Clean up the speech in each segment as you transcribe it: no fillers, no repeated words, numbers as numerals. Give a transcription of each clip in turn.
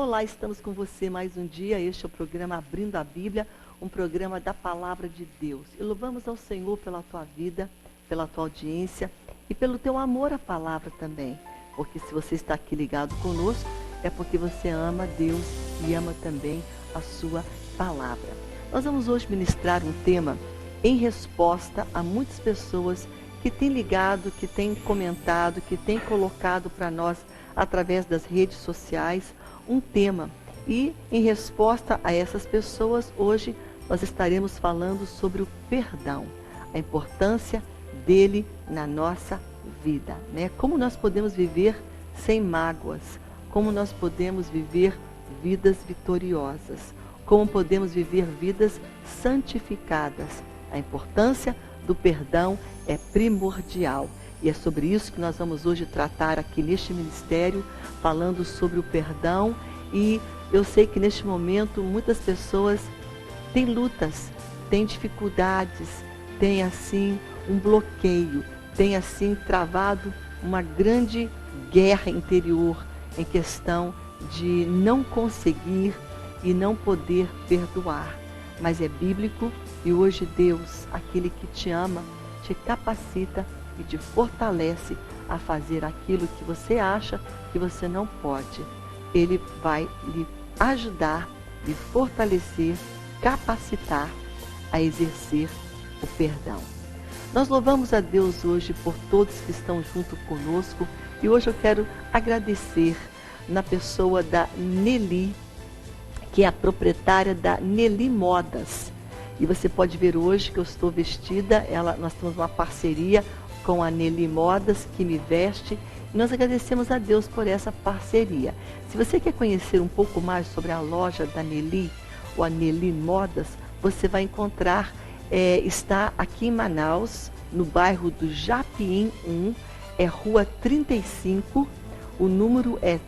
Olá, estamos com você mais um dia. Este é o programa Abrindo a Bíblia, um programa da Palavra de Deus. E louvamos ao Senhor pela tua vida, pela tua audiência e pelo teu amor à palavra também. Porque se você está aqui ligado conosco, é porque você ama Deus e ama também a sua palavra. Nós vamos hoje ministrar um tema em resposta a muitas pessoas que têm ligado, que têm comentado, que têm colocado para nós através das redes sociais um tema. E em resposta a essas pessoas, hoje nós estaremos falando sobre o perdão, a importância dele na nossa vida, né? Como nós podemos viver sem mágoas, como nós podemos viver vidas vitoriosas, como podemos viver vidas santificadas. A importância do perdão é primordial. E é sobre isso que nós vamos hoje tratar aqui neste ministério, falando sobre o perdão. E eu sei que neste momento muitas pessoas têm lutas, têm dificuldades, têm assim um bloqueio, têm assim travado uma grande guerra interior em questão de não conseguir e não poder perdoar. Mas é bíblico e hoje Deus, aquele que te ama, te capacita e te fortalece a fazer aquilo que você acha que você não pode. Ele vai lhe ajudar, lhe fortalecer, capacitar a exercer o perdão. Nós louvamos a Deus hoje por todos que estão junto conosco e hoje eu quero agradecer na pessoa da Nelly, que é a proprietária da Nelly Modas. E você pode ver hoje que eu estou vestida, nós temos uma parceria com a Nelly Modas, que me veste, e nós agradecemos a Deus por essa parceria. Se você quer conhecer um pouco mais sobre a loja da Nelly, ou a Nelly Modas, você vai encontrar, está aqui em Manaus, no bairro do Japim 1, é Rua 35, o número é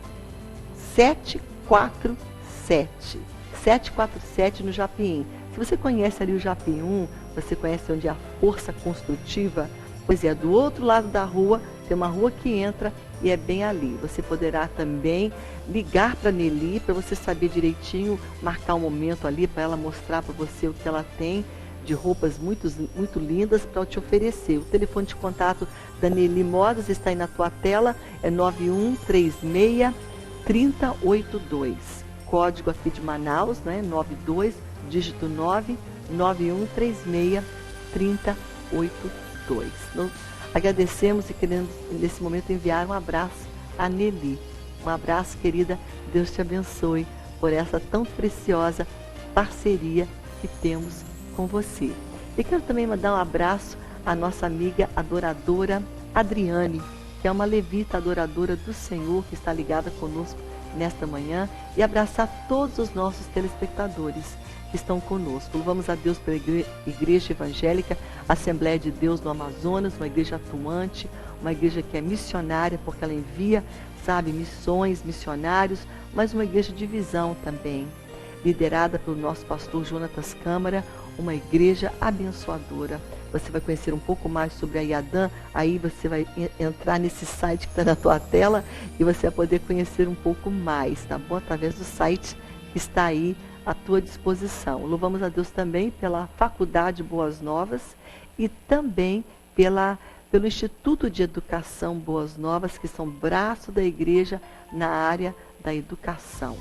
747. 747 no Japim. Se você conhece ali o Japim 1, você conhece onde é a Força Construtiva, pois é, do outro lado da rua, tem uma rua que entra e é bem ali. Você poderá também ligar para a Nelly para você saber direitinho, marcar um momento ali para ela mostrar para você o que ela tem de roupas muito, muito lindas para te oferecer. O telefone de contato da Nelly Modas está aí na tua tela, é 9136-3082. Código aqui de Manaus, né? 92, dígito 9, 9136-3082. Nós agradecemos e queremos nesse momento enviar um abraço a Nelly. Um abraço, querida. Deus te abençoe por essa tão preciosa parceria que temos com você. E quero também mandar um abraço à nossa amiga adoradora Adriane, que é uma levita adoradora do Senhor, que está ligada conosco nesta manhã, e abraçar todos os nossos telespectadores que estão conosco. Louvamos a Deus pela Igreja Evangélica Assembleia de Deus no Amazonas, uma igreja atuante, uma igreja que é missionária, porque ela envia, missões, missionários, mas uma igreja de visão também, liderada pelo nosso pastor Jonatas Câmara, uma igreja abençoadora. Você vai conhecer um pouco mais sobre a IADAM, aí você vai entrar nesse site que está na tua tela e você vai poder conhecer um pouco mais, tá bom? Através do site que está aí à tua disposição. Louvamos a Deus também pela Faculdade Boas Novas e também pelo Instituto de Educação Boas Novas, que são braço da igreja na área da educação.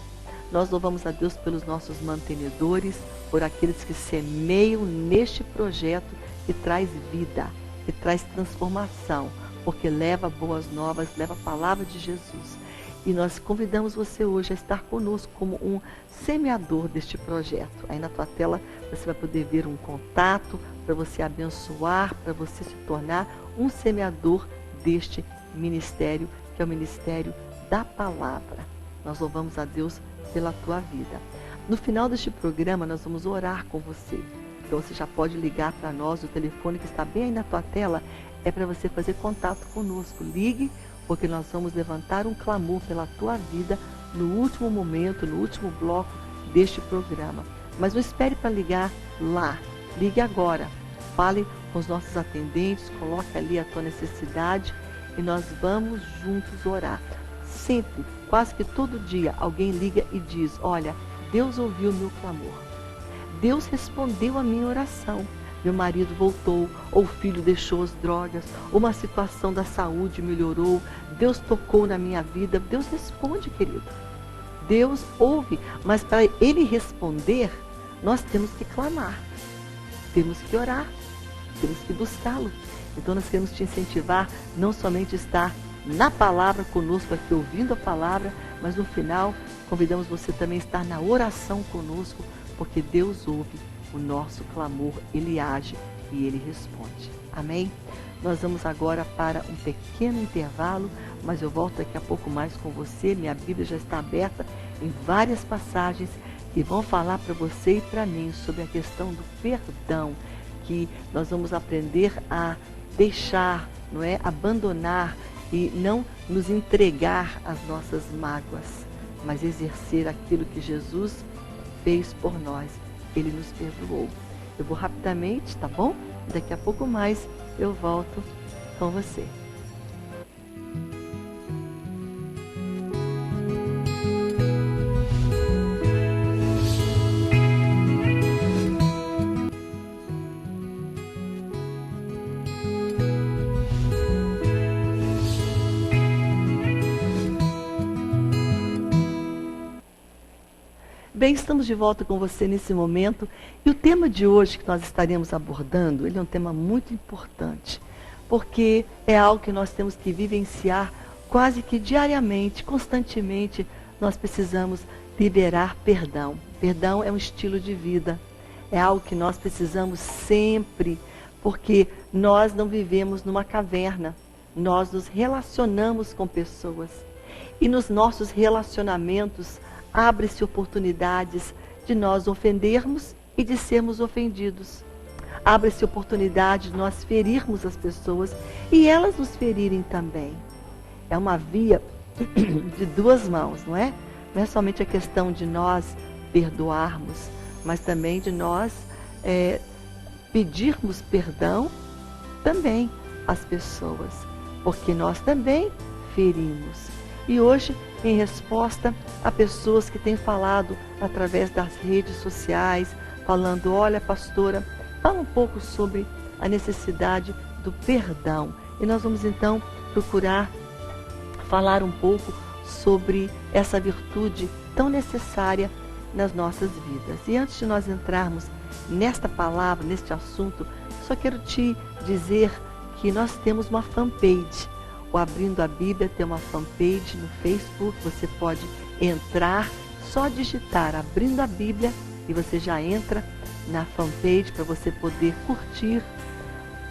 Nós louvamos a Deus pelos nossos mantenedores, por aqueles que semeiam neste projeto que traz vida, que traz transformação, porque leva boas novas, leva a palavra de Jesus. E nós convidamos você hoje a estar conosco como um semeador deste projeto. Aí na tua tela você vai poder ver um contato para você abençoar, para você se tornar um semeador deste ministério, que é o ministério da palavra. Nós louvamos a Deus pela tua vida. No final deste programa nós vamos orar com você. Então você já pode ligar para nós, o telefone que está bem aí na tua tela é para você fazer contato conosco. Ligue, porque nós vamos levantar um clamor pela tua vida no último momento, no último bloco deste programa. Mas não espere para ligar lá, ligue agora. Fale com os nossos atendentes, coloque ali a tua necessidade e nós vamos juntos orar. Sempre, quase que todo dia alguém liga e diz: olha, Deus ouviu o meu clamor. Deus respondeu a minha oração. Meu marido voltou, ou o filho deixou as drogas, ou uma situação da saúde melhorou. Deus tocou na minha vida. Deus responde, querido. Deus ouve, mas para Ele responder, nós temos que clamar, temos que orar, temos que buscá-lo. Então nós queremos te incentivar, não somente estar na palavra conosco aqui, ouvindo a palavra, mas no final convidamos você também a estar na oração conosco, porque Deus ouve o nosso clamor, Ele age e Ele responde. Amém? Nós vamos agora para um pequeno intervalo, mas eu volto daqui a pouco mais com você. Minha Bíblia já está aberta em várias passagens que vão falar para você e para mim sobre a questão do perdão, que nós vamos aprender a deixar, não é? Abandonar e não nos entregar às nossas mágoas, mas exercer aquilo que Jesus fez por nós. Ele nos perdoou. Eu vou rapidamente, tá bom? Daqui a pouco mais eu volto com você. Bem, estamos de volta com você nesse momento e o tema de hoje que nós estaremos abordando, ele é um tema muito importante, porque é algo que nós temos que vivenciar quase que diariamente, constantemente, nós precisamos liberar perdão. Perdão é um estilo de vida, é algo que nós precisamos sempre, porque nós não vivemos numa caverna, nós nos relacionamos com pessoas e nos nossos relacionamentos abre-se oportunidades de nós ofendermos e de sermos ofendidos. Abre-se oportunidade de nós ferirmos as pessoas e elas nos ferirem também. É uma via de duas mãos, não é? Não é somente a questão de nós perdoarmos, mas também de nós pedirmos perdão também às pessoas, porque nós também ferimos. E hoje, em resposta a pessoas que têm falado através das redes sociais, falando: olha, pastora, fala um pouco sobre a necessidade do perdão. E nós vamos então procurar falar um pouco sobre essa virtude tão necessária nas nossas vidas. E antes de nós entrarmos nesta palavra, neste assunto, só quero te dizer que nós temos uma fanpage. O Abrindo a Bíblia tem uma fanpage no Facebook, você pode entrar, só digitar Abrindo a Bíblia e você já entra na fanpage para você poder curtir,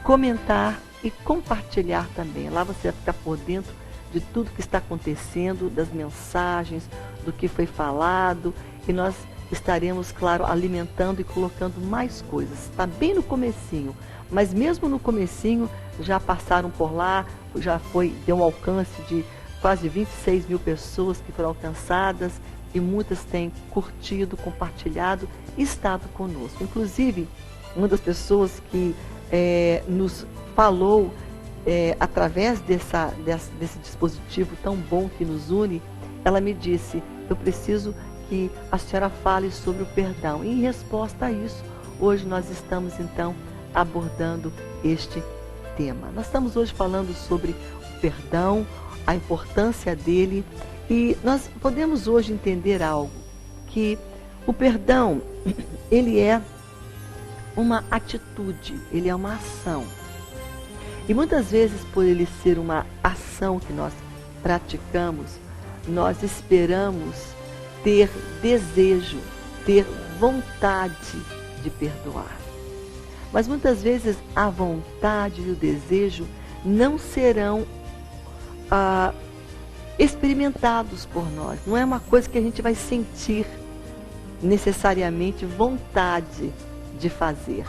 comentar e compartilhar também. Lá você vai ficar por dentro de tudo que está acontecendo, das mensagens, do que foi falado, e nós estaremos, claro, alimentando e colocando mais coisas. Está bem no comecinho, mas mesmo no comecinho já passaram por lá, deu um alcance de quase 26 mil pessoas que foram alcançadas e muitas têm curtido, compartilhado e estado conosco. Inclusive, uma das pessoas que nos falou através desse dispositivo tão bom que nos une, ela me disse: eu preciso que a senhora fale sobre o perdão. E em resposta a isso, hoje nós estamos então abordando este tema. Nós estamos hoje falando sobre o perdão, a importância dele, e nós podemos hoje entender algo, que o perdão, ele é uma atitude, ele é uma ação. E muitas vezes, por ele ser uma ação que nós praticamos, nós esperamos ter desejo, ter vontade de perdoar. Mas muitas vezes a vontade e o desejo não serão experimentados por nós. Não é uma coisa que a gente vai sentir necessariamente vontade de fazer.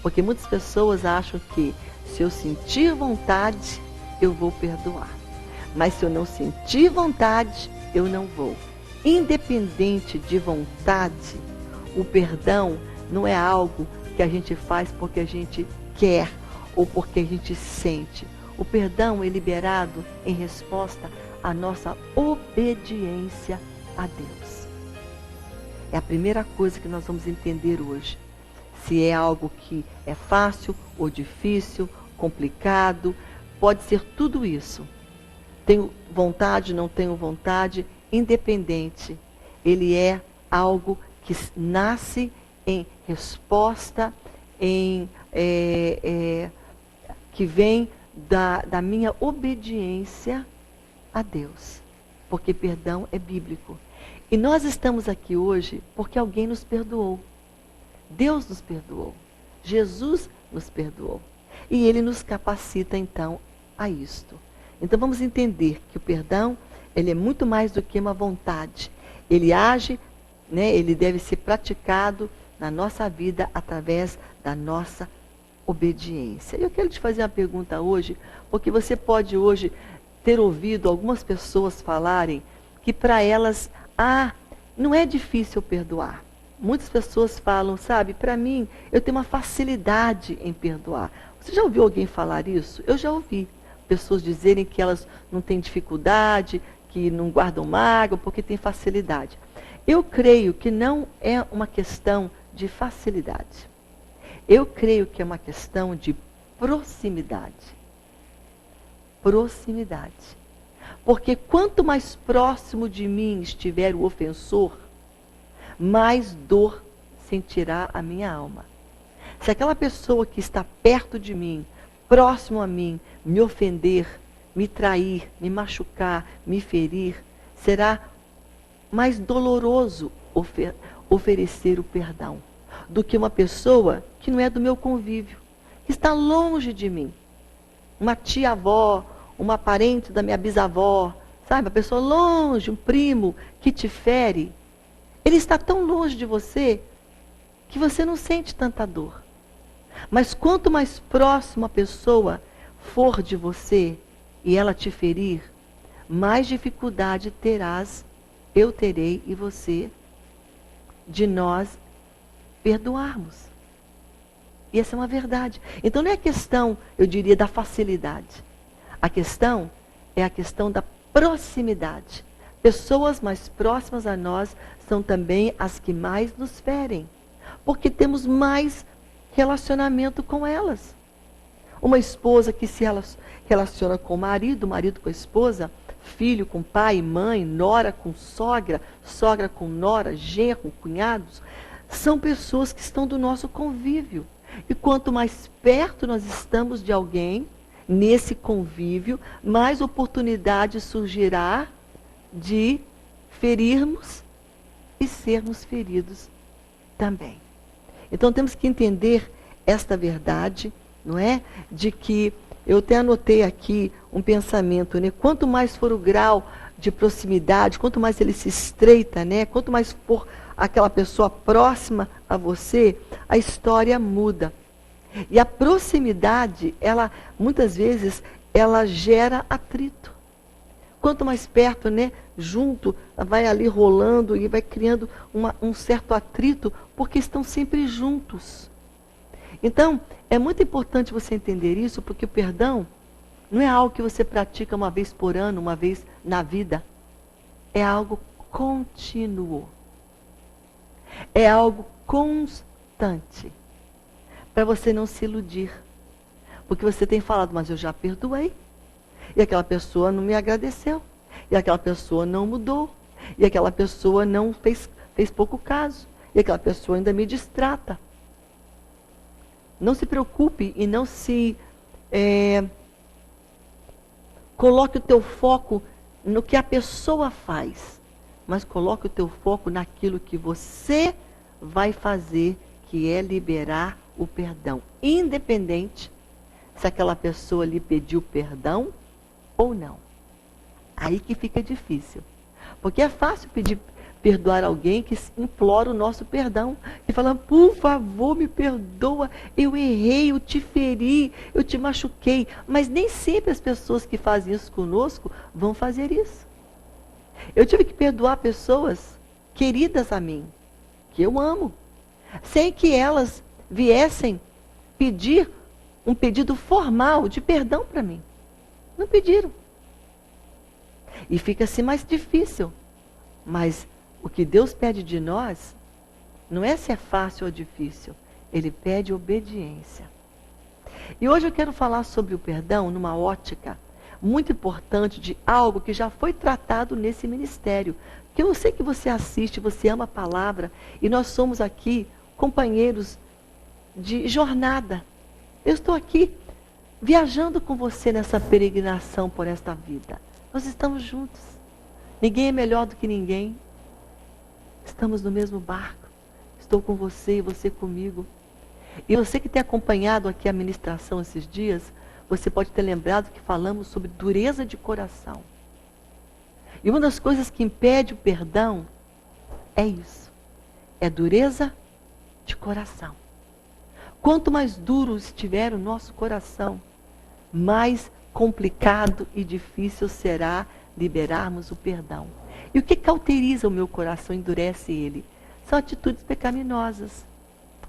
Porque muitas pessoas acham que se eu sentir vontade, eu vou perdoar. Mas se eu não sentir vontade, eu não vou. Independente de vontade, o perdão não é algo que a gente faz porque a gente quer ou porque a gente sente. O perdão é liberado em resposta a nossa obediência a Deus. É a primeira coisa que nós vamos entender hoje. Se é algo que é fácil ou difícil, complicado, pode ser tudo isso. Tenho vontade, não tenho vontade, independente. Ele é algo que nasce em resposta, que vem da minha obediência a Deus. Porque perdão é bíblico. E nós estamos aqui hoje porque alguém nos perdoou. Deus nos perdoou. Jesus nos perdoou. E Ele nos capacita, então, a isto. Então, vamos entender que o perdão, ele é muito mais do que uma vontade. Ele age, né, ele deve ser praticado na nossa vida através da nossa obediência. Eu quero te fazer uma pergunta hoje, porque você pode hoje ter ouvido algumas pessoas falarem que para elas, não é difícil perdoar. Muitas pessoas falam, sabe, para mim, eu tenho uma facilidade em perdoar. Você já ouviu alguém falar isso? Eu já ouvi pessoas dizerem que elas não têm dificuldade, que não guardam mágoa, porque têm facilidade. Eu creio que não é uma questão de facilidade. Eu creio que é uma questão de proximidade. Proximidade. Porque quanto mais próximo de mim estiver o ofensor, mais dor sentirá a minha alma. Se aquela pessoa que está perto de mim, próximo a mim, me ofender, me trair, me machucar, me ferir, será mais doloroso oferecer o perdão do que uma pessoa que não é do meu convívio, que está longe de mim. Uma tia-avó, uma parente da minha bisavó, sabe? Uma pessoa longe, um primo que te fere. Ele está tão longe de você que você não sente tanta dor. Mas quanto mais próximo a pessoa for de você e ela te ferir, mais dificuldade eu terei e você, de nós perdoarmos. E essa é uma verdade. Então não é questão, eu diria, da facilidade. A questão é a questão da proximidade. Pessoas mais próximas a nós são também as que mais nos ferem, porque temos mais relacionamento com elas. Uma esposa que se relaciona com o marido com a esposa, filho com pai e mãe, nora com sogra, sogra com nora, genro com cunhados, são pessoas que estão do nosso convívio. E quanto mais perto nós estamos de alguém, nesse convívio, mais oportunidade surgirá de ferirmos e sermos feridos também. Então temos que entender esta verdade, não é? De que, eu até anotei aqui um pensamento, né? Quanto mais for o grau de proximidade, quanto mais ele se estreita, né? Quanto mais for aquela pessoa próxima a você, a história muda. E a proximidade, ela, muitas vezes, ela gera atrito. Quanto mais perto, né, junto, vai ali rolando e vai criando um certo atrito, porque estão sempre juntos. Então, é muito importante você entender isso, porque o perdão não é algo que você pratica uma vez por ano, uma vez na vida. É algo contínuo. É algo constante. Para você não se iludir. Porque você tem falado, mas eu já perdoei. E aquela pessoa não me agradeceu. E aquela pessoa não mudou. E aquela pessoa não fez pouco caso. E aquela pessoa ainda me distrata. Não se preocupe e não se coloque o teu foco no que a pessoa faz. Mas coloque o teu foco naquilo que você vai fazer, que é liberar o perdão. Independente se aquela pessoa lhe pediu perdão ou não. Aí que fica difícil. Porque é fácil perdoar alguém que implora o nosso perdão. E fala, por favor, me perdoa, eu errei, eu te feri, eu te machuquei. Mas nem sempre as pessoas que fazem isso conosco vão fazer isso. Eu tive que perdoar pessoas queridas a mim, que eu amo, sem que elas viessem pedir um pedido formal de perdão para mim. Não pediram. E fica assim mais difícil. Mas o que Deus pede de nós não é se é fácil ou difícil. Ele pede obediência. E hoje eu quero falar sobre o perdão numa ótica muito importante de algo que já foi tratado nesse ministério. Porque eu sei que você assiste, você ama a palavra, e nós somos aqui companheiros de jornada. Eu estou aqui viajando com você nessa peregrinação por esta vida. Nós estamos juntos. Ninguém é melhor do que ninguém. Estamos no mesmo barco. Estou com você e você comigo. E você que tem acompanhado aqui a ministração esses dias, você pode ter lembrado que falamos sobre dureza de coração. E uma das coisas que impede o perdão é isso. É dureza de coração. Quanto mais duro estiver o nosso coração, mais complicado e difícil será liberarmos o perdão. E o que cauteriza o meu coração, endurece ele? São atitudes pecaminosas.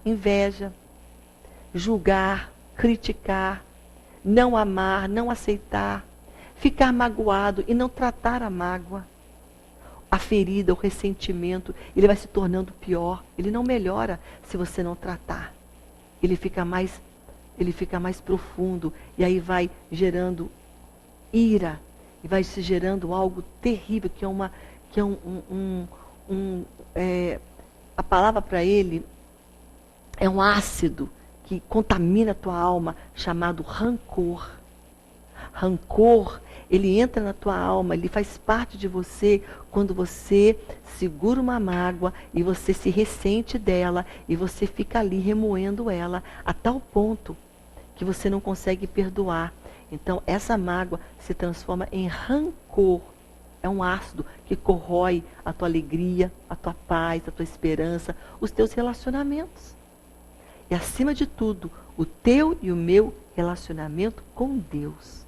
Inveja, julgar, criticar, não amar, não aceitar, ficar magoado e não tratar a mágoa. A ferida, o ressentimento, ele vai se tornando pior. Ele não melhora se você não tratar. Ele fica mais profundo e aí vai gerando ira e vai se gerando algo terrível a palavra para ele é um ácido que contamina a tua alma, chamado rancor. Rancor, ele entra na tua alma, ele faz parte de você quando você segura uma mágoa e você se ressente dela e você fica ali remoendo ela a tal ponto que você não consegue perdoar. Então, essa mágoa se transforma em rancor. É um ácido que corrói a tua alegria, a tua paz, a tua esperança, os teus relacionamentos. E, acima de tudo, o teu e o meu relacionamento com Deus.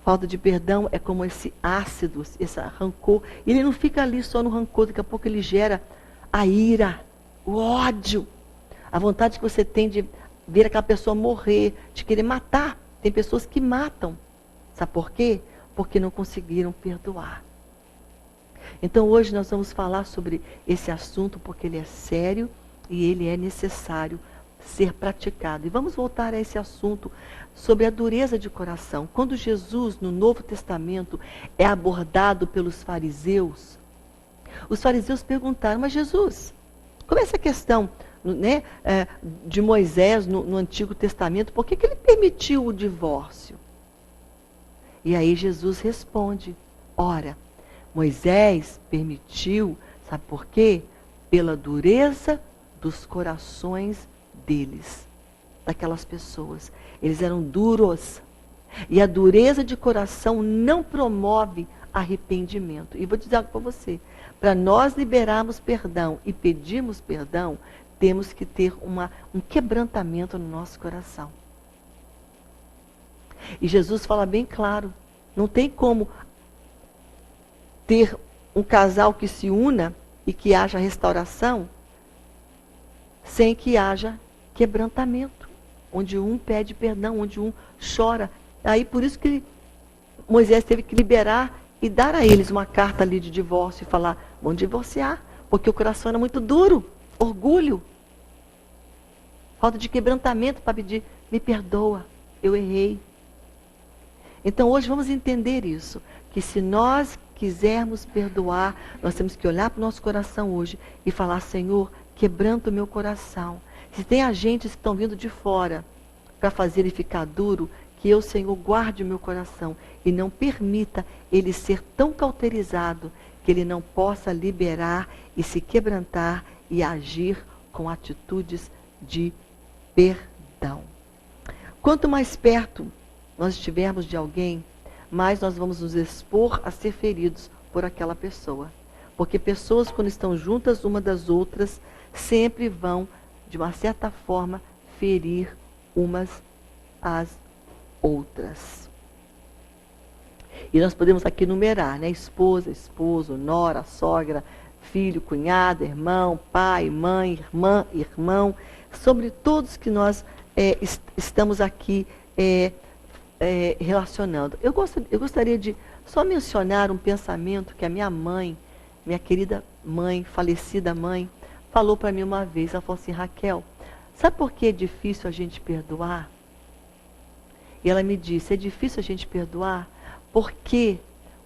Falta de perdão é como esse ácido, esse rancor. Ele não fica ali só no rancor, daqui a pouco ele gera a ira, o ódio, a vontade que você tem de ver aquela pessoa morrer, de querer matar. Tem pessoas que matam. Sabe por quê? Porque não conseguiram perdoar. Então hoje nós vamos falar sobre esse assunto porque ele é sério e ele é necessário ser praticado. E vamos voltar a esse assunto sobre a dureza de coração. Quando Jesus, no Novo Testamento, é abordado pelos fariseus, os fariseus perguntaram, mas Jesus, como é essa questão, né, de Moisés no Antigo Testamento, por que ele permitiu o divórcio? E aí Jesus responde, ora, Moisés permitiu, sabe por quê? Pela dureza dos corações deles, daquelas pessoas. Eles eram duros. E a dureza de coração não promove arrependimento. E vou dizer algo para você. Para nós liberarmos perdão e pedirmos perdão, temos que ter um quebrantamento no nosso coração. E Jesus fala bem claro, não tem como ter um casal que se una e que haja restauração sem que haja quebrantamento, onde um pede perdão, onde um chora. Aí por isso que Moisés teve que liberar e dar a eles uma carta ali de divórcio e falar, vão divorciar, porque o coração era muito duro, orgulho, falta de quebrantamento para pedir, me perdoa, eu errei. Então hoje vamos entender isso, que se nós quisermos perdoar, nós temos que olhar para o nosso coração hoje e falar, Senhor, quebranta o meu coração. Se tem agentes que estão vindo de fora para fazer ele ficar duro, que eu, Senhor, guarde o meu coração e não permita ele ser tão cauterizado que ele não possa liberar e se quebrantar e agir com atitudes de perdão. Quanto mais perto nós estivermos de alguém, mais nós vamos nos expor a ser feridos por aquela pessoa. Porque pessoas, quando estão juntas uma das outras, sempre vão, de uma certa forma, ferir umas às outras. E nós podemos aqui numerar, né? Esposa, esposo, nora, sogra, filho, cunhado, irmão, pai, mãe, irmã, irmão, sobre todos que nós estamos aqui relacionando. Eu gostaria de só mencionar um pensamento que a minha mãe, minha querida mãe, falecida mãe, falou para mim uma vez. Ela falou assim: Raquel, sabe por que é difícil a gente perdoar? E ela me disse: é difícil a gente perdoar porque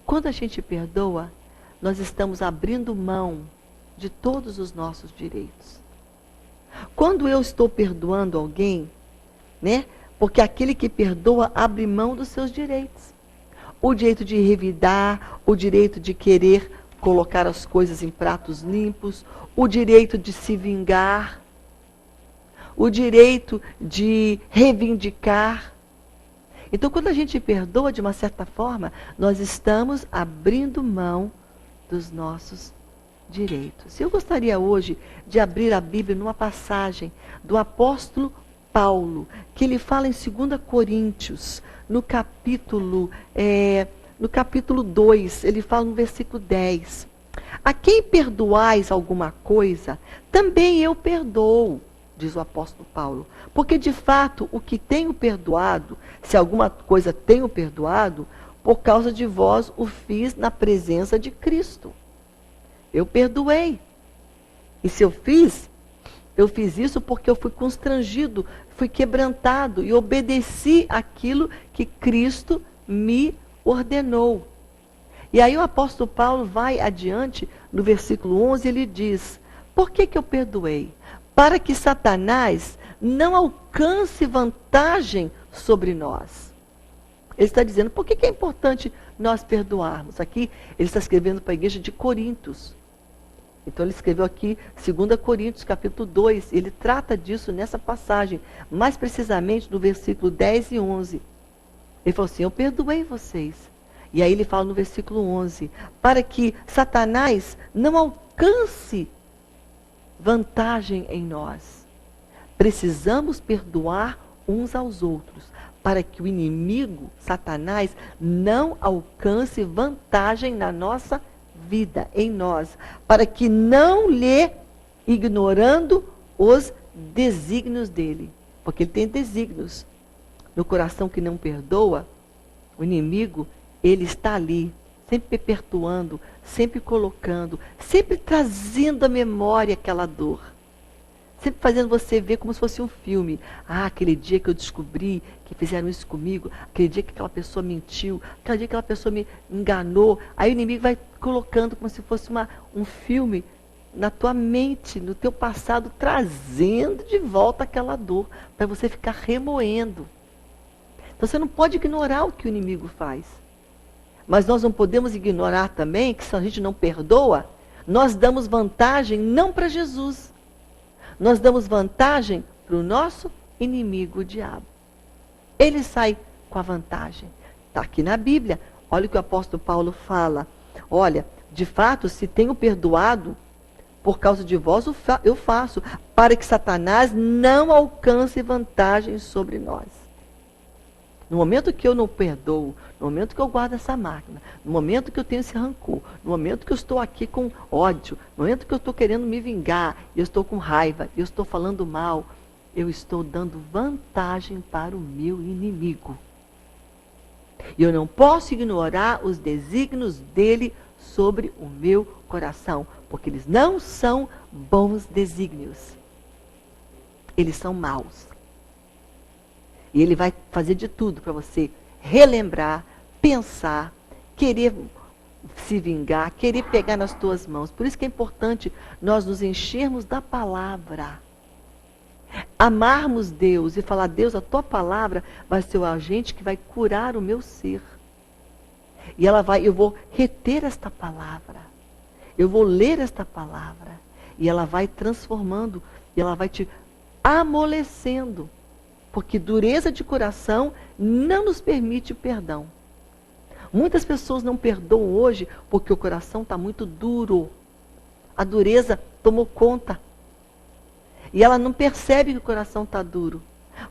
quando a gente perdoa, nós estamos abrindo mão de todos os nossos direitos. Quando eu estou perdoando alguém, né? Porque aquele que perdoa abre mão dos seus direitos. O direito de revidar, o direito de querer colocar as coisas em pratos limpos, o direito de se vingar, o direito de reivindicar. Então, quando a gente perdoa, de uma certa forma, nós estamos abrindo mão dos nossos direitos. Eu gostaria hoje de abrir a Bíblia numa passagem do apóstolo Paulo, que ele fala em 2 Coríntios, no capítulo 2, ele fala no versículo 10. A quem perdoais alguma coisa, também eu perdoo, diz o apóstolo Paulo. Porque de fato, o que tenho perdoado, se alguma coisa tenho perdoado, por causa de vós o fiz na presença de Cristo. Eu perdoei. E se eu fiz isso porque eu fui constrangido, fui quebrantado e obedeci aquilo que Cristo me ordenou. E aí o apóstolo Paulo vai adiante, no versículo 11, ele diz: por que eu perdoei? Para que Satanás não alcance vantagem sobre nós. Ele está dizendo, por que é importante nós perdoarmos? Aqui ele está escrevendo para a igreja de Corintos. Então ele escreveu aqui 2 Coríntios, capítulo 2, ele trata disso nessa passagem, mais precisamente no versículo 10 e 11. Ele falou assim: eu perdoei vocês. E aí ele fala no versículo 11, para que Satanás não alcance vantagem em nós. Precisamos perdoar uns aos outros, para que o inimigo, Satanás, não alcance vantagem na nossa vida, em nós, para que não lhe ignorando os desígnios dele, porque ele tem desígnios. No coração que não perdoa, o inimigo, ele está ali, sempre perpetuando, sempre colocando, sempre trazendo à memória aquela dor. Sempre fazendo você ver como se fosse um filme. Ah, aquele dia que eu descobri que fizeram isso comigo, aquele dia que aquela pessoa mentiu, aquele dia que aquela pessoa me enganou. Aí o inimigo vai colocando como se fosse um filme na tua mente, no teu passado, trazendo de volta aquela dor, para você ficar remoendo. Então você não pode ignorar o que o inimigo faz. Mas nós não podemos ignorar também que se a gente não perdoa, nós damos vantagem não para Jesus. Nós damos vantagem para o nosso inimigo, o diabo. Ele sai com a vantagem. Está aqui na Bíblia. Olha o que o apóstolo Paulo fala. Olha, de fato, se tenho perdoado, por causa de vós eu faço, para que Satanás não alcance vantagem sobre nós. No momento que eu não perdoo, no momento que eu guardo essa máquina, no momento que eu tenho esse rancor, no momento que eu estou aqui com ódio, no momento que eu estou querendo me vingar, eu estou com raiva, eu estou falando mal, eu estou dando vantagem para o meu inimigo. E eu não posso ignorar os desígnios dele sobre o meu coração, porque eles não são bons desígnios. Eles são maus. E ele vai fazer de tudo para você relembrar, pensar, querer se vingar, querer pegar nas tuas mãos. Por isso que é importante nós nos enchermos da palavra. Amarmos Deus e falar: Deus, a tua palavra vai ser o agente que vai curar o meu ser. E eu vou reter esta palavra. Eu vou ler esta palavra. E ela vai transformando, e ela vai te amolecendo. Porque dureza de coração não nos permite perdão. Muitas pessoas não perdoam hoje porque o coração está muito duro. A dureza tomou conta. E ela não percebe que o coração está duro.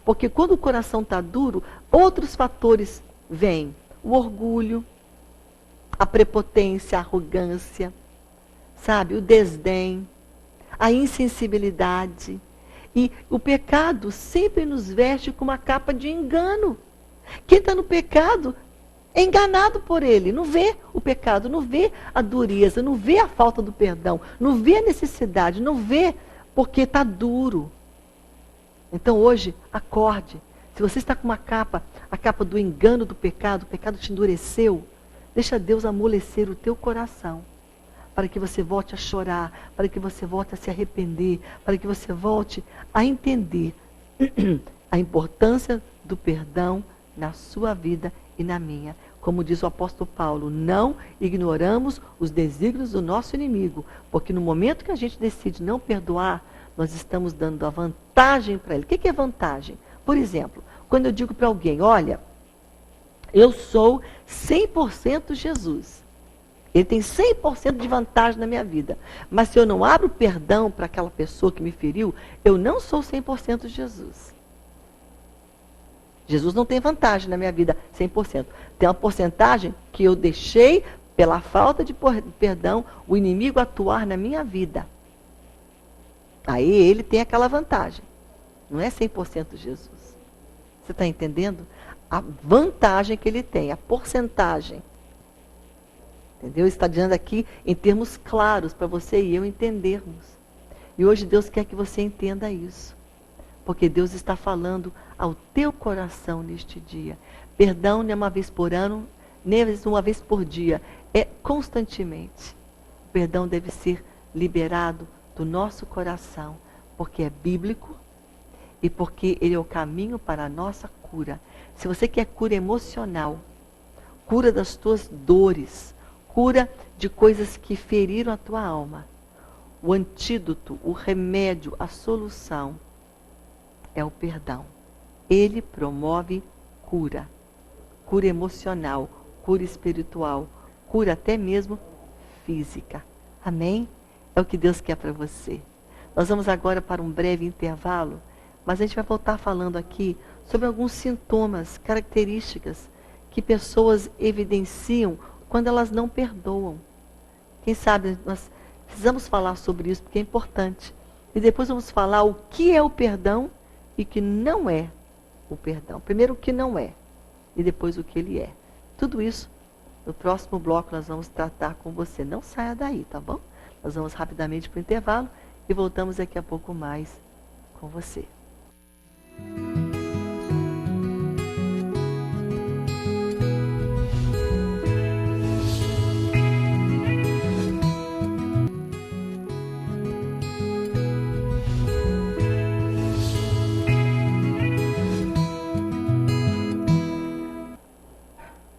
Porque quando o coração está duro, outros fatores vêm. O orgulho, a prepotência, a arrogância, sabe? O desdém, a insensibilidade. E o pecado sempre nos veste com uma capa de engano. Quem está no pecado é enganado por ele, não vê o pecado, não vê a dureza, não vê a falta do perdão, não vê a necessidade, não vê porque está duro. Então hoje, acorde. Se você está com uma capa, a capa do engano do pecado, o pecado te endureceu, deixa Deus amolecer o teu coração, para que você volte a chorar, para que você volte a se arrepender, para que você volte a entender a importância do perdão na sua vida e na minha. Como diz o apóstolo Paulo, não ignoramos os desígnios do nosso inimigo, porque no momento que a gente decide não perdoar, nós estamos dando a vantagem para ele. O que é vantagem? Por exemplo, quando eu digo para alguém, olha, eu sou 100% Jesus. Ele tem 100% de vantagem na minha vida. Mas se eu não abro perdão para aquela pessoa que me feriu, eu não sou 100% Jesus. Jesus não tem vantagem na minha vida 100%. Tem uma porcentagem que eu deixei, pela falta de perdão, o inimigo atuar na minha vida. Aí ele tem aquela vantagem. Não é 100% Jesus. Você está entendendo? A vantagem que ele tem, a porcentagem. Entendeu? Está dizendo aqui em termos claros para você e eu entendermos. E hoje Deus quer que você entenda isso. Porque Deus está falando ao teu coração neste dia. Perdão não é uma vez por ano, nem uma vez por dia. É constantemente. O perdão deve ser liberado do nosso coração. Porque é bíblico e porque ele é o caminho para a nossa cura. Se você quer cura emocional, cura das tuas dores, cura de coisas que feriram a tua alma, o antídoto, o remédio, a solução é o perdão. Ele promove cura. Cura emocional, cura espiritual, cura até mesmo física. Amém? É o que Deus quer para você. Nós vamos agora para um breve intervalo, mas a gente vai voltar falando aqui sobre alguns sintomas, características que pessoas evidenciam quando elas não perdoam. Quem sabe nós precisamos falar sobre isso porque é importante. E depois vamos falar o que é o perdão e que não é o perdão. Primeiro o que não é e depois o que ele é. Tudo isso no próximo bloco nós vamos tratar com você. Não saia daí, tá bom? Nós vamos rapidamente para o intervalo e voltamos daqui a pouco mais com você.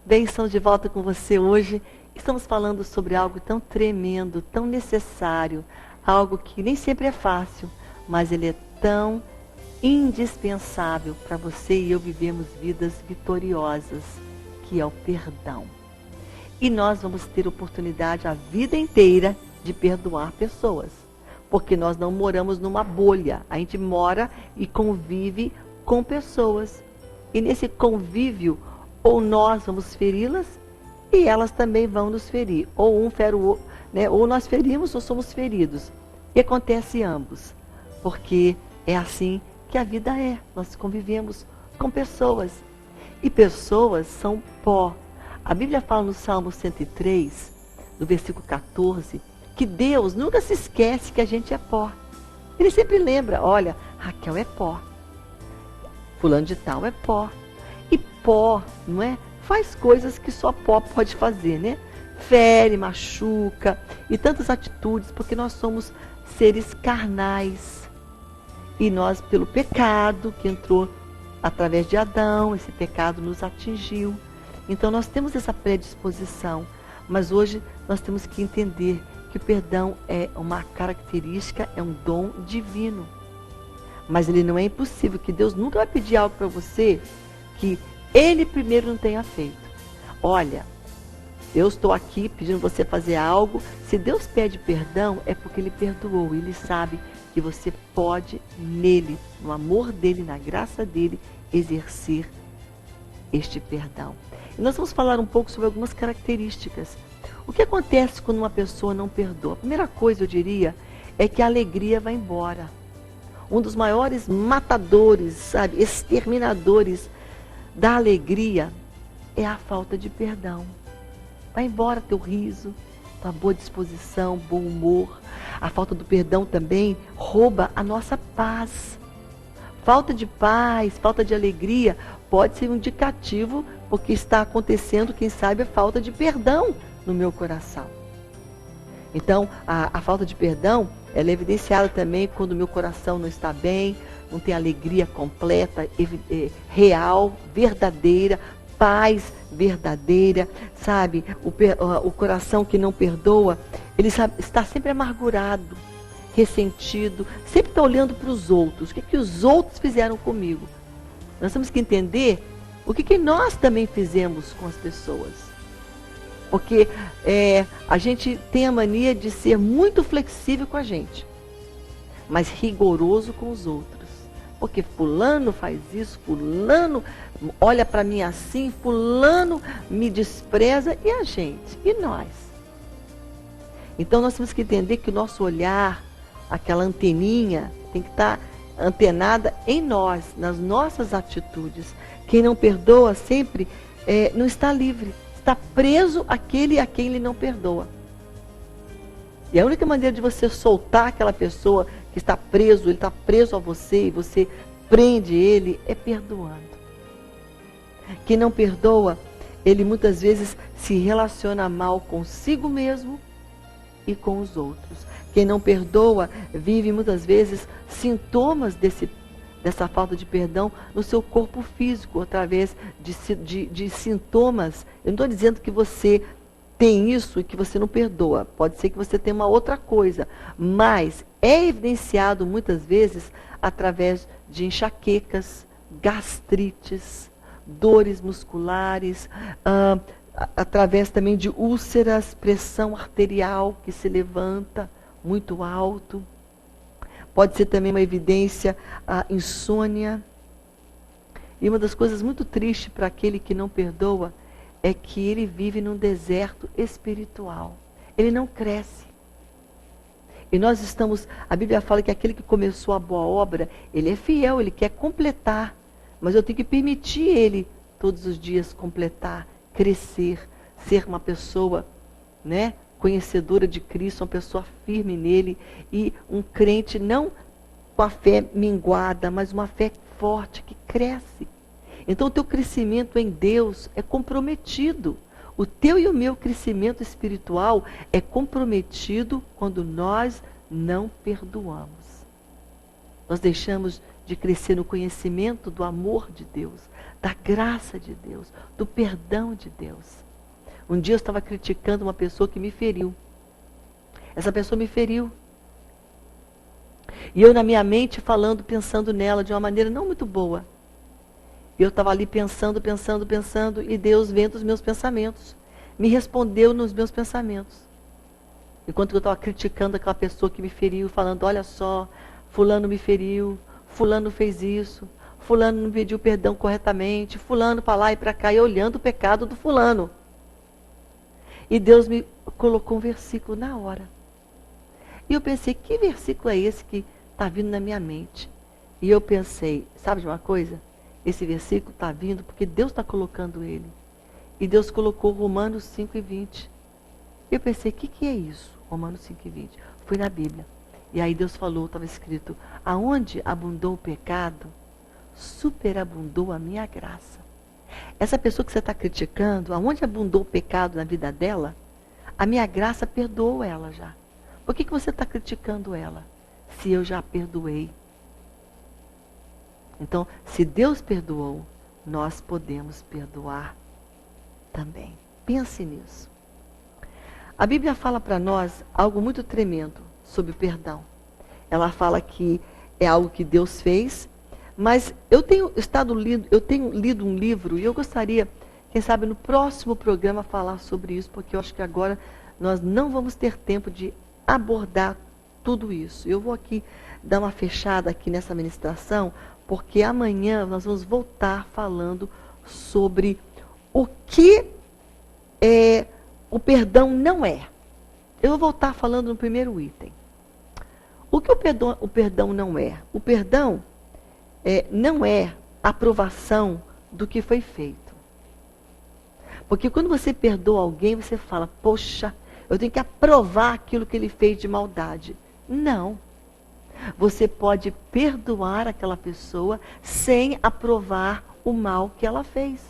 Bem, estamos de volta com você hoje. Estamos falando sobre algo tão tremendo, tão necessário, algo que nem sempre é fácil, mas ele é tão indispensável para você e eu vivermos vidas vitoriosas, que é o perdão. E nós vamos ter oportunidade a vida inteira de perdoar pessoas, porque nós não moramos numa bolha, a gente mora e convive com pessoas. E nesse convívio, ou nós vamos feri-las e elas também vão nos ferir. Ou um fere o outro, né? Ou nós ferimos ou somos feridos. E acontece ambos, porque é assim que a vida é. Nós convivemos com pessoas. E pessoas são pó. A Bíblia fala no Salmo 103, no versículo 14, que Deus nunca se esquece que a gente é pó. Ele sempre lembra, olha, Raquel é pó. Fulano de tal é pó. E pó, não é? Faz coisas que só pó pode fazer, né? Fere, machuca e tantas atitudes, porque nós somos seres carnais. E nós, pelo pecado que entrou através de Adão, esse pecado nos atingiu. Então nós temos essa predisposição. Mas hoje nós temos que entender que o perdão é uma característica, é um dom divino. Mas ele não é impossível, que Deus nunca vai pedir algo para você que ele primeiro não tenha feito. Olha, eu estou aqui pedindo você fazer algo. Se Deus pede perdão, é porque ele perdoou. Ele sabe que você pode nele, no amor dele, na graça dele, exercer este perdão. E nós vamos falar um pouco sobre algumas características. O que acontece quando uma pessoa não perdoa? A primeira coisa, eu diria, é que a alegria vai embora. Um dos maiores matadores, sabe, exterminadores da alegria é a falta de perdão. Vai embora teu riso, tua boa disposição, bom humor. A falta do perdão também rouba a nossa paz. Falta de paz, falta de alegria pode ser um indicativo porque está acontecendo, quem sabe, a falta de perdão no meu coração. Então, a falta de perdão, ela é evidenciada também quando o meu coração não está bem, não tem alegria completa, real, verdadeira, paz verdadeira, sabe? O coração que não perdoa, ele está sempre amargurado, ressentido, sempre está olhando para os outros. O que os outros fizeram comigo? Nós temos que entender o que nós também fizemos com as pessoas. Porque a gente tem a mania de ser muito flexível com a gente, mas rigoroso com os outros. Porque fulano faz isso, fulano olha para mim assim, fulano me despreza, e a gente? E nós? Então nós temos que entender que o nosso olhar, aquela anteninha, tem que estar antenada em nós, nas nossas atitudes. Quem não perdoa sempre não está livre, está preso àquele a quem ele não perdoa. E a única maneira de você soltar aquela pessoa que está preso, ele está preso a você e você prende ele, é perdoando. Quem não perdoa, ele muitas vezes se relaciona mal consigo mesmo e com os outros. Quem não perdoa vive muitas vezes sintomas dessa falta de perdão no seu corpo físico, através de sintomas. Eu não estou dizendo que você tem isso e que você não perdoa. Pode ser que você tenha uma outra coisa, mas é evidenciado muitas vezes através de enxaquecas, gastrites, dores musculares, através também de úlceras, pressão arterial que se levanta muito alto. Pode ser também uma evidência a insônia. E uma das coisas muito tristes para aquele que não perdoa é que ele vive num deserto espiritual. Ele não cresce. E nós estamos, a Bíblia fala que aquele que começou a boa obra, ele é fiel, ele quer completar. Mas eu tenho que permitir ele todos os dias completar, crescer, ser uma pessoa, né, conhecedora de Cristo, uma pessoa firme nele, e um crente não com a fé minguada, mas uma fé forte que cresce. Então o teu crescimento em Deus é comprometido. O teu e o meu crescimento espiritual é comprometido quando nós não perdoamos. Nós deixamos de crescer no conhecimento do amor de Deus, da graça de Deus, do perdão de Deus. Um dia eu estava criticando uma pessoa que me feriu. Essa pessoa me feriu. E eu na minha mente falando, pensando nela de uma maneira não muito boa. E eu estava ali pensando, e Deus vendo os meus pensamentos. Me respondeu nos meus pensamentos. Enquanto eu estava criticando aquela pessoa que me feriu, falando, olha só, fulano me feriu, fulano fez isso, fulano não pediu perdão corretamente, fulano para lá e para cá, e olhando o pecado do fulano. E Deus me colocou um versículo na hora. E eu pensei, que versículo é esse que está vindo na minha mente? E eu pensei, sabe de uma coisa? Esse versículo está vindo porque Deus está colocando ele. E Deus colocou Romanos 5:20. Eu pensei, o que é isso? Romanos 5:20. Fui na Bíblia. E aí Deus falou, estava escrito, aonde abundou o pecado, superabundou a minha graça. Essa pessoa que você está criticando, aonde abundou o pecado na vida dela, a minha graça perdoou ela já. Por que você está criticando ela? Se eu já a perdoei. Então, se Deus perdoou, nós podemos perdoar também. Pense nisso. A Bíblia fala para nós algo muito tremendo sobre o perdão. Ela fala que é algo que Deus fez, mas eu tenho lido um livro e eu gostaria, quem sabe no próximo programa, falar sobre isso, porque eu acho que agora nós não vamos ter tempo de abordar tudo isso. Eu vou aqui dar uma fechada aqui nessa ministração, porque amanhã nós vamos voltar falando sobre o que o perdão não é. Eu vou voltar falando no primeiro item. O que o perdão não é? O perdão não é aprovação do que foi feito. Porque quando você perdoa alguém, você fala, poxa, eu tenho que aprovar aquilo que ele fez de maldade. Não. Você pode perdoar aquela pessoa sem aprovar o mal que ela fez.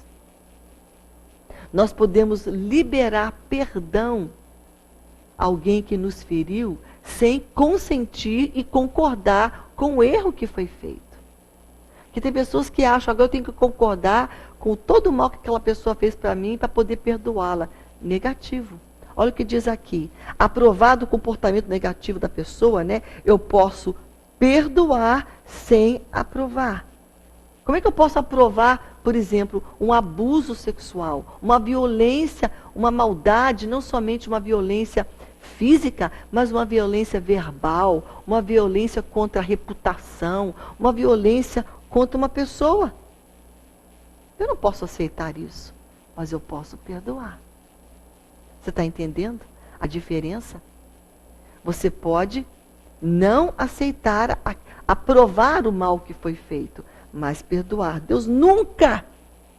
Nós podemos liberar perdão a alguém que nos feriu sem consentir e concordar com o erro que foi feito. Porque tem pessoas que acham, agora eu tenho que concordar com todo o mal que aquela pessoa fez para mim para poder perdoá-la. Negativo. Olha o que diz aqui. Aprovado o comportamento negativo da pessoa, né? Eu posso perdoar sem aprovar. Como é que eu posso aprovar, por exemplo, um abuso sexual, uma violência, uma maldade, não somente uma violência física, mas uma violência verbal, uma violência contra a reputação, uma violência contra uma pessoa? Eu não posso aceitar isso, mas eu posso perdoar. Você está entendendo a diferença? Você pode não aceitar, aprovar o mal que foi feito, mas perdoar. Deus nunca,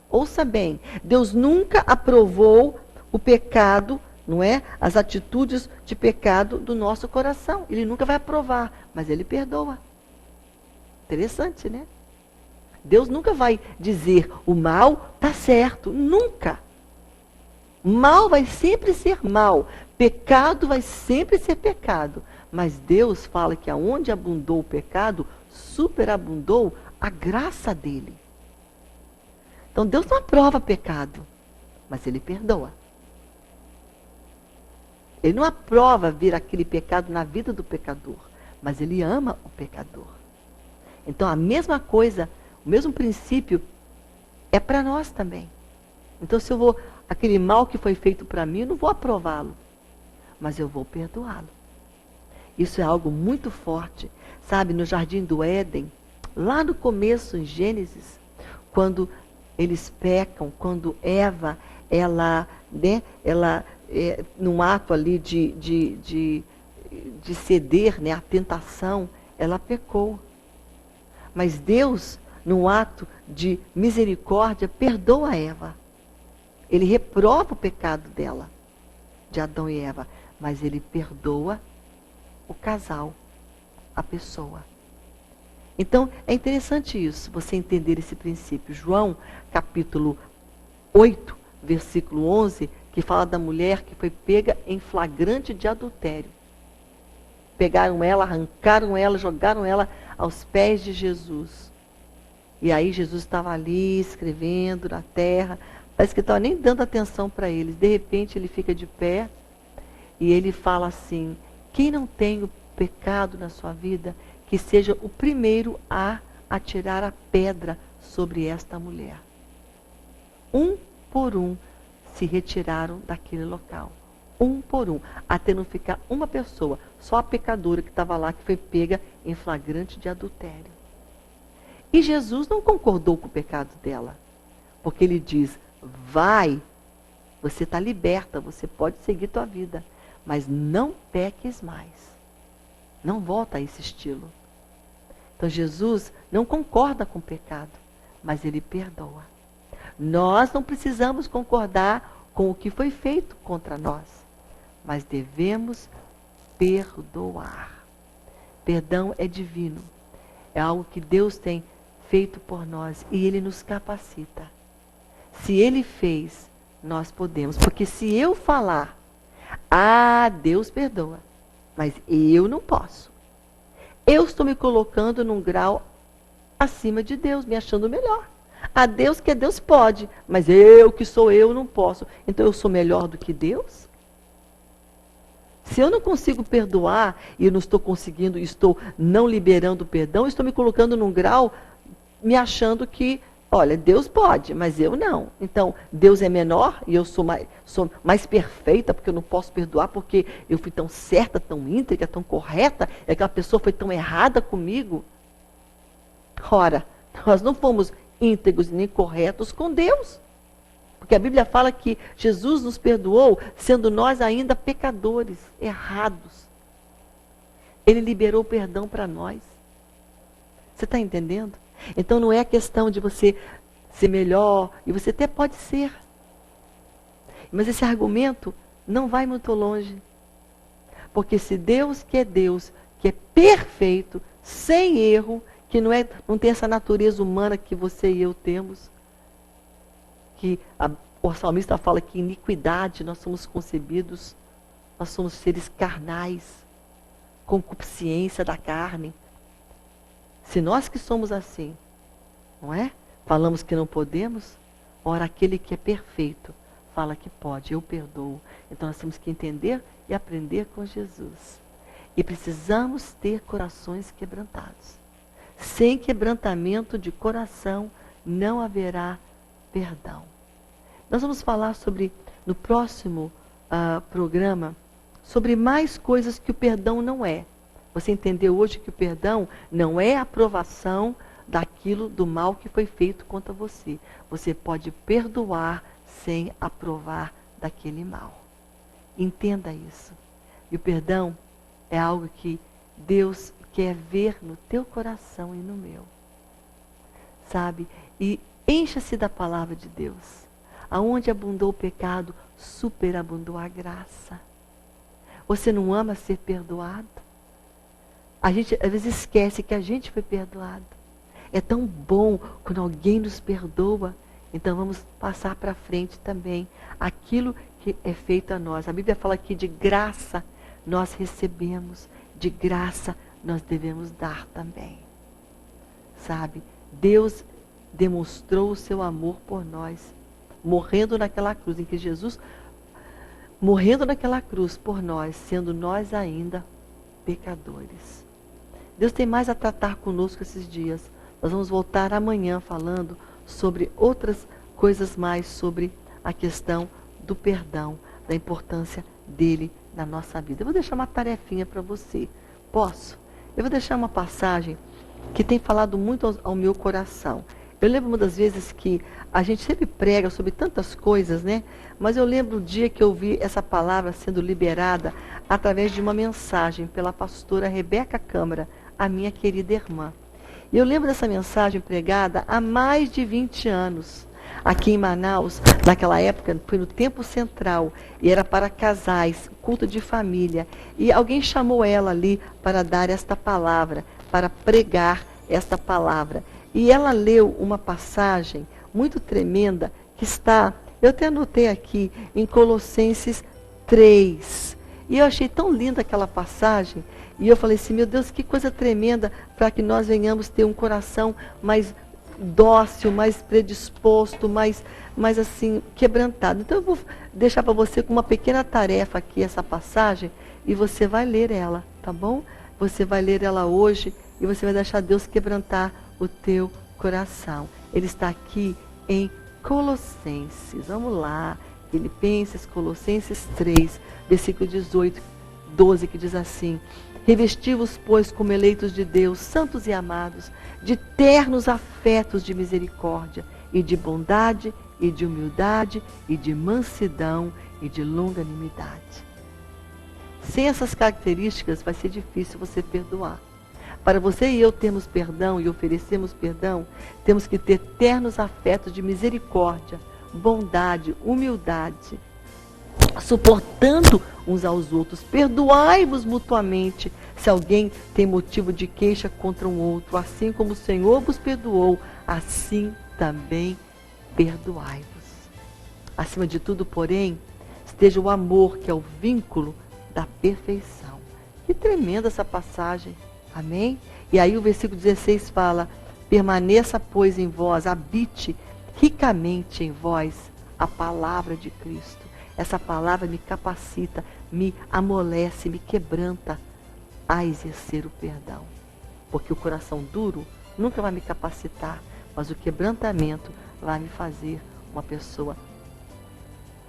ouça bem, Deus nunca aprovou o pecado, não é? As atitudes de pecado do nosso coração. Ele nunca vai aprovar, mas Ele perdoa. Interessante, né? Deus nunca vai dizer o mal está certo, nunca. Mal vai sempre ser mal, pecado vai sempre ser pecado. Mas Deus fala que aonde abundou o pecado, superabundou a graça dele. Então Deus não aprova pecado, mas Ele perdoa. Ele não aprova vir aquele pecado na vida do pecador, mas Ele ama o pecador. Então a mesma coisa, o mesmo princípio é para nós também. Então se eu vou, aquele mal que foi feito para mim, eu não vou aprová-lo, mas eu vou perdoá-lo. Isso é algo muito forte. Sabe, no Jardim do Éden, lá no começo, em Gênesis, quando eles pecam, quando Eva, num ato ali de ceder, né, à tentação, ela pecou. Mas Deus, num ato de misericórdia, perdoa Eva. Ele reprova o pecado dela, de Adão e Eva, mas Ele perdoa o casal, a pessoa. Então, é interessante isso, você entender esse princípio. João, capítulo 8, versículo 11, que fala da mulher que foi pega em flagrante de adultério. Pegaram ela, arrancaram ela, jogaram ela aos pés de Jesus. E aí Jesus estava ali, escrevendo na terra, parece que estava nem dando atenção para eles. De repente ele fica de pé e ele fala assim, quem não tem o pecado na sua vida, que seja o primeiro a atirar a pedra sobre esta mulher. Um por um se retiraram daquele local. Um por um. Até não ficar uma pessoa, só a pecadora que estava lá, que foi pega em flagrante de adultério. E Jesus não concordou com o pecado dela. Porque Ele diz, vai, você está liberta, você pode seguir tua vida. Mas não peques mais. Não volta a esse estilo. Então Jesus não concorda com o pecado, mas Ele perdoa. Nós não precisamos concordar com o que foi feito contra nós, mas devemos perdoar. Perdão é divino. É algo que Deus tem feito por nós e Ele nos capacita. Se Ele fez, nós podemos. Porque se eu falar, Deus perdoa, mas eu não posso. Eu estou me colocando num grau acima de Deus, me achando melhor. A Deus que é Deus pode, mas eu que sou eu não posso. Então eu sou melhor do que Deus? Se eu não consigo perdoar e eu não estou conseguindo, estou não liberando o perdão, estou me colocando num grau, me achando que, olha, Deus pode, mas eu não. Então, Deus é menor e eu sou mais perfeita porque eu não posso perdoar porque eu fui tão certa, tão íntegra, tão correta, e aquela pessoa foi tão errada comigo. Ora, nós não fomos íntegros nem corretos com Deus. Porque a Bíblia fala que Jesus nos perdoou, sendo nós ainda pecadores, errados. Ele liberou perdão para nós. Você está entendendo? Então não é questão de você ser melhor, e você até pode ser. Mas esse argumento não vai muito longe. Porque se Deus, que é perfeito, sem erro, que não tem essa natureza humana que você e eu temos, que o salmista fala que iniquidade nós somos concebidos, nós somos seres carnais, concupiscência da carne. Se nós que somos assim, não é? Falamos que não podemos, ora aquele que é perfeito fala que pode, eu perdoo. Então nós temos que entender e aprender com Jesus. E precisamos ter corações quebrantados. Sem quebrantamento de coração não haverá perdão. Nós vamos falar no próximo programa, sobre mais coisas que o perdão não é. Você entendeu hoje que o perdão não é a aprovação daquilo do mal que foi feito contra você. Você pode perdoar sem aprovar daquele mal. Entenda isso. E o perdão é algo que Deus quer ver no teu coração e no meu. Sabe? E encha-se da palavra de Deus. Aonde abundou o pecado, superabundou a graça. Você não ama ser perdoado? A gente às vezes esquece que a gente foi perdoado. É tão bom quando alguém nos perdoa. Então vamos passar para frente também aquilo que é feito a nós. A Bíblia fala que de graça nós recebemos, de graça nós devemos dar também. Sabe? Deus demonstrou o seu amor por nós, morrendo naquela cruz, em que Jesus, morrendo naquela cruz por nós, sendo nós ainda pecadores. Deus tem mais a tratar conosco esses dias. Nós vamos voltar amanhã falando sobre outras coisas mais, sobre a questão do perdão, da importância dele na nossa vida. Eu vou deixar uma tarefinha para você. Posso? Eu vou deixar uma passagem que tem falado muito ao meu coração. Eu lembro uma das vezes que a gente sempre prega sobre tantas coisas, né? Mas eu lembro o dia que eu vi essa palavra sendo liberada através de uma mensagem pela pastora Rebeca Câmara, a minha querida irmã. E eu lembro dessa mensagem pregada há mais de 20 anos. Aqui em Manaus, naquela época, foi no Tempo Central, e era para casais, culto de família. E alguém chamou ela ali para dar esta palavra, para pregar esta palavra. E ela leu uma passagem muito tremenda, que está, eu até anotei aqui, em Colossenses 3. E eu achei tão linda aquela passagem, e eu falei assim, meu Deus, que coisa tremenda, para que nós venhamos ter um coração mais dócil, mais predisposto, mais assim, quebrantado. Então eu vou deixar para você com uma pequena tarefa aqui essa passagem, e você vai ler ela, tá bom? Você vai ler ela hoje, e você vai deixar Deus quebrantar o teu coração. Ele está aqui em Colossenses. Vamos lá. Filipenses, Colossenses 3, versículo 18, 12, que diz assim: revesti-vos, pois, como eleitos de Deus, santos e amados, de ternos afetos de misericórdia, e de bondade, e de humildade, e de mansidão, e de longanimidade. Sem essas características, vai ser difícil você perdoar. Para você e eu termos perdão e oferecermos perdão, temos que ter ternos afetos de misericórdia, bondade, humildade, suportando uns aos outros. Perdoai-vos mutuamente, se alguém tem motivo de queixa contra um outro. Assim como o Senhor vos perdoou, assim também perdoai-vos. Acima de tudo, porém, esteja o amor, que é o vínculo da perfeição. Que tremenda essa passagem. Amém? E aí o versículo 16 fala: permaneça, pois, em vós, habite ricamente em vós a palavra de Cristo. Essa palavra me capacita, me amolece, me quebranta a exercer o perdão. Porque o coração duro nunca vai me capacitar, mas o quebrantamento vai me fazer uma pessoa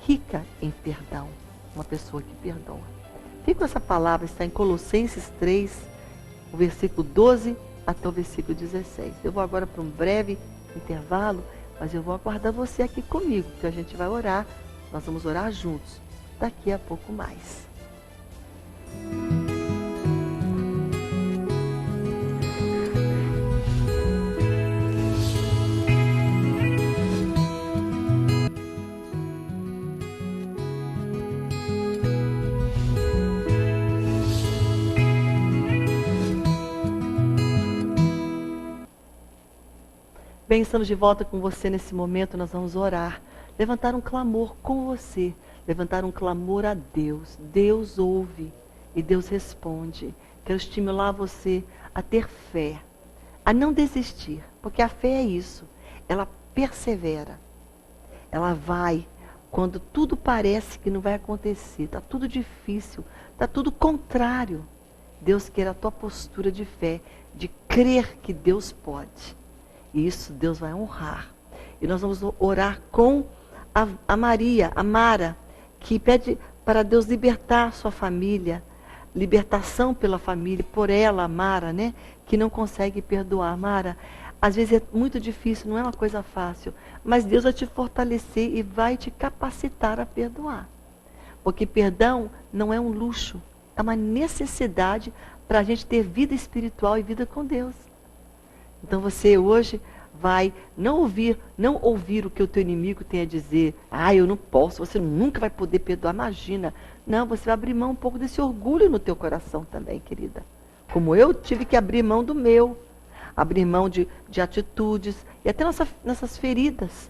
rica em perdão, uma pessoa que perdoa. Fica com essa palavra, está em Colossenses 3, o versículo 12 até o versículo 16. Eu vou agora para um breve intervalo, mas eu vou aguardar você aqui comigo, que a gente vai orar. Nós vamos orar juntos daqui a pouco mais. Bem, estamos de volta com você nesse momento, nós vamos orar. Levantar um clamor com você, levantar um clamor a Deus. Deus ouve e Deus responde. Quero estimular você a ter fé, a não desistir, porque a fé é isso, ela persevera, ela vai quando tudo parece que não vai acontecer, está tudo difícil, está tudo contrário. Deus quer a tua postura de fé, de crer que Deus pode. E isso Deus vai honrar. E nós vamos orar com a Maria, a Mara, que pede para Deus libertar sua família, libertação pela família, por ela, a Mara, né? Que não consegue perdoar. Mara, às vezes é muito difícil, não é uma coisa fácil, mas Deus vai te fortalecer e vai te capacitar a perdoar. Porque perdão não é um luxo, é uma necessidade para a gente ter vida espiritual e vida com Deus. Então você hoje vai não ouvir o que o teu inimigo tem a dizer. Ah, eu não posso, você nunca vai poder perdoar, imagina. Não, você vai abrir mão um pouco desse orgulho no teu coração também, querida. Como eu tive que abrir mão do meu. Abrir mão de atitudes e até nossas feridas.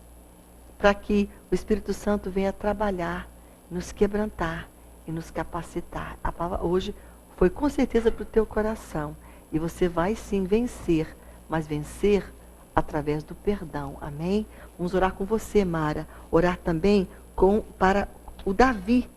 Para que o Espírito Santo venha trabalhar, nos quebrantar e nos capacitar. A palavra hoje foi com certeza para o teu coração. E você vai sim vencer, mas vencer através do perdão. Amém? Vamos orar com você, Mara. Orar também para o Davi.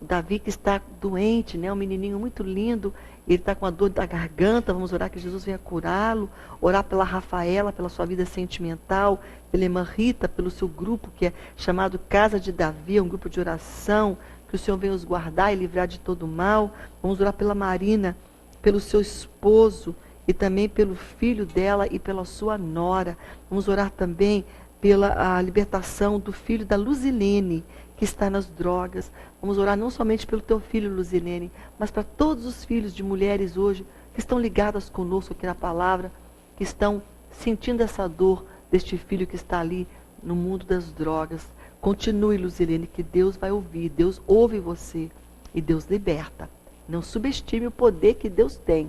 O Davi que está doente, né? Um menininho muito lindo. Ele está com a dor da garganta. Vamos orar que Jesus venha curá-lo. Orar pela Rafaela, pela sua vida sentimental. Pela irmã Rita, pelo seu grupo que é chamado Casa de Davi. Um grupo de oração. Que o Senhor venha os guardar e livrar de todo mal. Vamos orar pela Marina, pelo seu esposo e também pelo filho dela e pela sua nora. Vamos orar também pela libertação do filho da Luzilene, que está nas drogas. Vamos orar não somente pelo teu filho, Luzilene, mas para todos os filhos de mulheres hoje que estão ligadas conosco aqui na palavra, que estão sentindo essa dor deste filho que está ali no mundo das drogas. Continue, Luzilene, que Deus vai ouvir. Deus ouve você e Deus liberta. Não subestime o poder que Deus tem.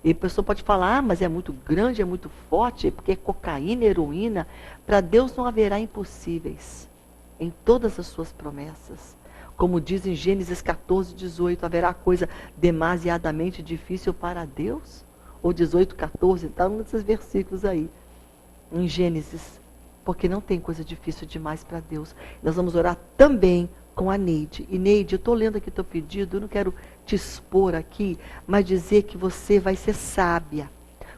E a pessoa pode falar, mas é muito grande, é muito forte, porque é cocaína, heroína. Para Deus não haverá impossíveis em todas as suas promessas. Como diz em Gênesis 14, 18, haverá coisa demasiadamente difícil para Deus? Ou 18, 14, está um desses versículos aí, em Gênesis. Porque não tem coisa difícil demais para Deus. Nós vamos orar também com a Neide. E Neide, eu estou lendo aqui teu pedido, eu não quero te expor aqui, mas dizer que você vai ser sábia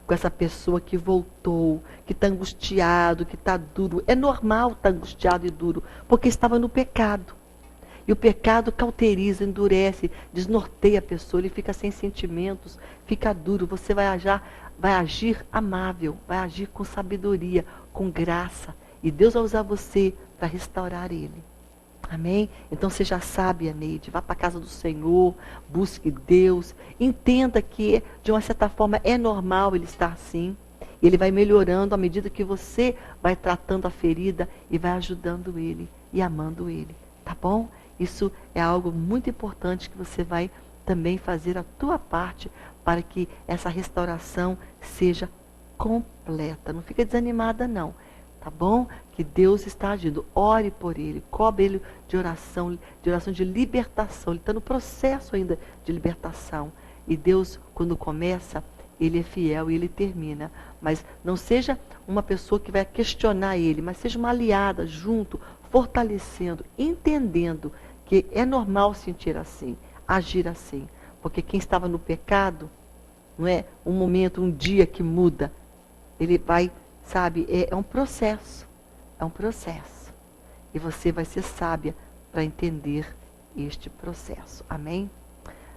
com essa pessoa que voltou, que está angustiado, que está duro. É normal estar angustiado e duro, porque estava no pecado. E o pecado cauteriza, endurece, desnorteia a pessoa, ele fica sem sentimentos, fica duro. Você vai agir amável, vai agir com sabedoria, com graça. E Deus vai usar você para restaurar ele. Amém? Então seja sábia, Neide. Vá para a casa do Senhor, busque Deus. Entenda que, de uma certa forma, é normal ele estar assim. E ele vai melhorando à medida que você vai tratando a ferida e vai ajudando ele e amando ele. Tá bom? Isso é algo muito importante que você vai também fazer a tua parte para que essa restauração seja completa. Não fica desanimada, não. Tá bom? Que Deus está agindo. Ore por ele, cobre ele de oração de libertação. Ele está no processo ainda de libertação. E Deus, quando começa, ele é fiel e ele termina. Mas não seja uma pessoa que vai questionar ele, mas seja uma aliada junto, fortalecendo, entendendo que é normal sentir assim, agir assim. Porque quem estava no pecado, não é um momento, um dia que muda. Ele vai, sabe, é um processo. É um processo. E você vai ser sábia para entender este processo. Amém?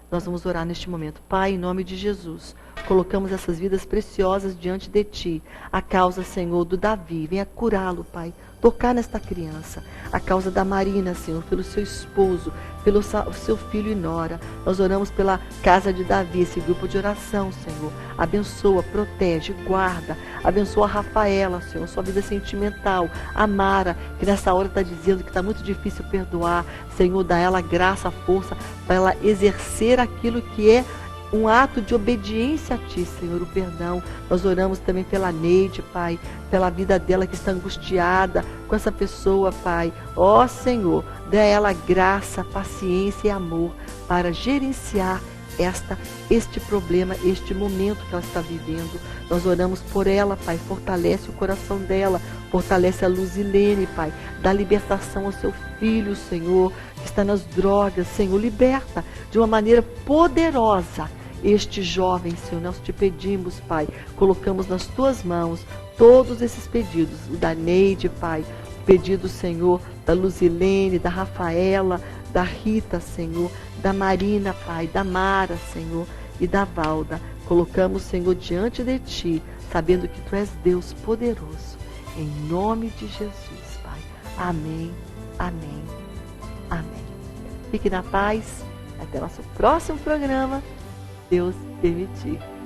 Nós vamos orar neste momento. Pai, em nome de Jesus, colocamos essas vidas preciosas diante de Ti. A causa, Senhor, do Davi. Venha curá-lo, Pai. Tocar nesta criança. A causa da Marina, Senhor, pelo seu esposo, pelo seu filho e nora. Nós oramos pela casa de Davi, esse grupo de oração, Senhor. Abençoa, protege, guarda. Abençoa a Rafaela, Senhor, sua vida sentimental. A Mara, que nessa hora está dizendo que está muito difícil perdoar. Senhor, dá ela graça, força, para ela exercer aquilo que é um ato de obediência a Ti, Senhor, o perdão. Nós oramos também pela Neide, Pai, pela vida dela que está angustiada com essa pessoa, Pai. Ó Senhor, dê a ela graça, paciência e amor para gerenciar este problema, este momento que ela está vivendo. Nós oramos por ela, Pai, fortalece o coração dela, fortalece a Luzilene, Pai, dá libertação ao seu filho, Senhor, que está nas drogas, Senhor, liberta de uma maneira poderosa este jovem, Senhor. Nós te pedimos, Pai, colocamos nas tuas mãos todos esses pedidos, o da Neide, Pai, pedido, Senhor, da Luzilene, da Rafaela, da Rita, Senhor, da Marina, Pai, da Mara, Senhor, e da Valda. Colocamos, Senhor, diante de Ti, sabendo que Tu és Deus poderoso. Em nome de Jesus, Pai. Amém, amém, amém. Fique na paz. Até nosso próximo programa. Deus permitir.